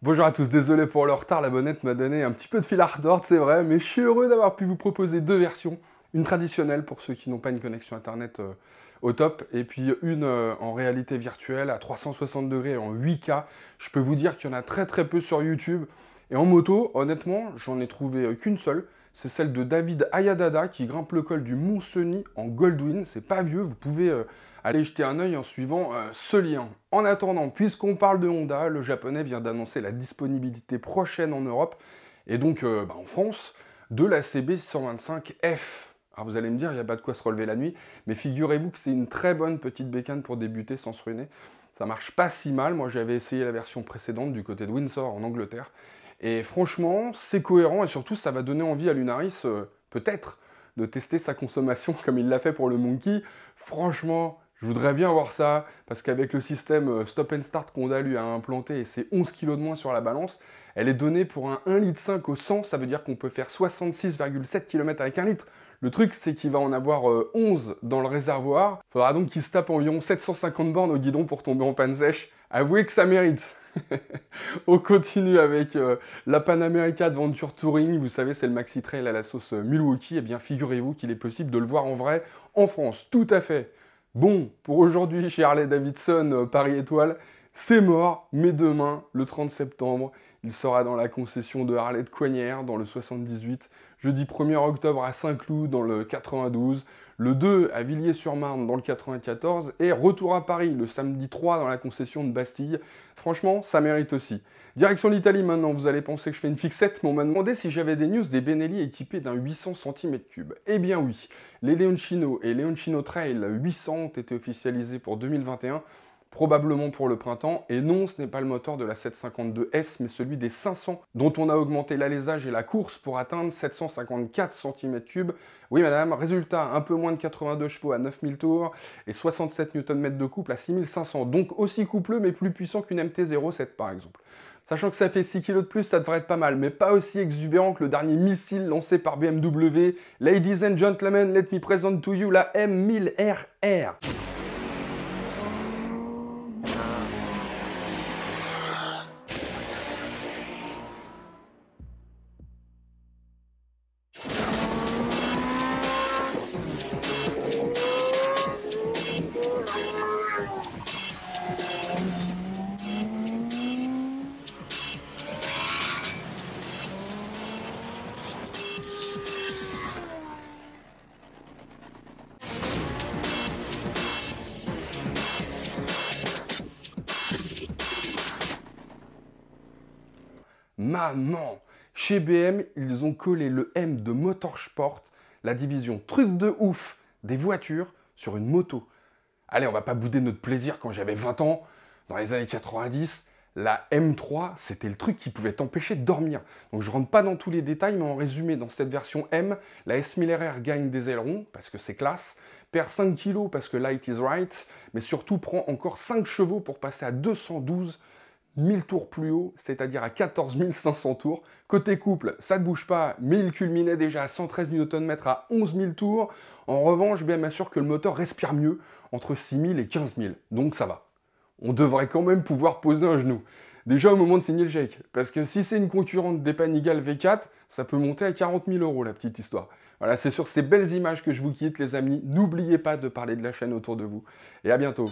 Bonjour à tous, désolé pour le retard, la bonnette m'a donné un petit peu de fil à retordre, c'est vrai, mais je suis heureux d'avoir pu vous proposer deux versions. Une traditionnelle pour ceux qui n'ont pas une connexion internet au top, et puis une en réalité virtuelle à 360 degrés en 8K. Je peux vous dire qu'il y en a très peu sur YouTube. Et en moto, honnêtement, j'en ai trouvé qu'une seule. C'est celle de David Ayadada qui grimpe le col du Mont Cenis en Goldwing. C'est pas vieux, vous pouvez aller jeter un œil en suivant ce lien. En attendant, puisqu'on parle de Honda, le japonais vient d'annoncer la disponibilité prochaine en Europe, et donc en France, de la CB125F. Alors vous allez me dire, il n'y a pas de quoi se relever la nuit, mais figurez-vous que c'est une très bonne petite bécane pour débuter sans se ruiner. Ça marche pas si mal, moi j'avais essayé la version précédente du côté de Windsor en Angleterre, et franchement, c'est cohérent, et surtout ça va donner envie à Lunaris, peut-être, de tester sa consommation comme il l'a fait pour le Monkey. Franchement, je voudrais bien voir ça, parce qu'avec le système Stop and Start qu'Honda lui a implanté et ses 11 kg de moins sur la balance, elle est donnée pour un 1,5 litre au 100, ça veut dire qu'on peut faire 66,7 km avec 1 litre. Le truc, c'est qu'il va en avoir 11 dans le réservoir. Faudra donc qu'il se tape environ 750 bornes au guidon pour tomber en panne sèche. Avouez que ça mérite. On continue avec la Pan America Adventure Touring. Vous savez, c'est le maxi trail à la sauce Milwaukee. Eh bien, figurez-vous qu'il est possible de le voir en vrai en France. Tout à fait. Bon, pour aujourd'hui, chez Harley-Davidson Paris Étoile, c'est mort. Mais demain, le 30 septembre, il sera dans la concession de Harley de Coignières, dans le 78. Jeudi 1er octobre à Saint-Cloud, dans le 92. Le 2 à Villiers-sur-Marne, dans le 94. Et retour à Paris, le samedi 3, dans la concession de Bastille. Franchement, ça mérite aussi. Direction l'Italie maintenant, vous allez penser que je fais une fixette, mais on m'a demandé si j'avais des news des Benelli équipés d'un 800 cm3. Eh bien oui, les Leoncino et Leoncino Trail 800 ont été officialisés pour 2021. Probablement pour le printemps, et non, ce n'est pas le moteur de la 752S, mais celui des 500, dont on a augmenté l'alésage et la course pour atteindre 754 cm3. Oui madame, résultat, un peu moins de 82 chevaux à 9000 tours, et 67 Nm de couple à 6500, donc aussi coupleux, mais plus puissant qu'une MT-07 par exemple. Sachant que ça fait 6 kg de plus, ça devrait être pas mal, mais pas aussi exubérant que le dernier missile lancé par BMW. Ladies and gentlemen, let me present to you la M1000RR. Maman! Chez BM, ils ont collé le M de Motorsport, la division truc de ouf des voitures, sur une moto. Allez, on va pas bouder notre plaisir quand j'avais 20 ans. Dans les années 90, la M3, c'était le truc qui pouvait t'empêcher de dormir. Donc je rentre pas dans tous les détails, mais en résumé, dans cette version M, la S1000RR gagne des ailerons, parce que c'est classe, perd 5 kg parce que light is right, mais surtout prend encore 5 chevaux pour passer à 212 1000 tours plus haut, c'est-à-dire à 14 500 tours. Côté couple, ça ne bouge pas, mais il culminait déjà à 113 Nm à 11 000 tours. En revanche, BM assure que le moteur respire mieux, entre 6 000 et 15 000, donc ça va. On devrait quand même pouvoir poser un genou. Déjà au moment de signer le chèque, parce que si c'est une concurrente des Panigale V4, ça peut monter à 40 000 € la petite histoire. Voilà, c'est sur ces belles images que je vous quitte les amis. N'oubliez pas de parler de la chaîne autour de vous. Et à bientôt.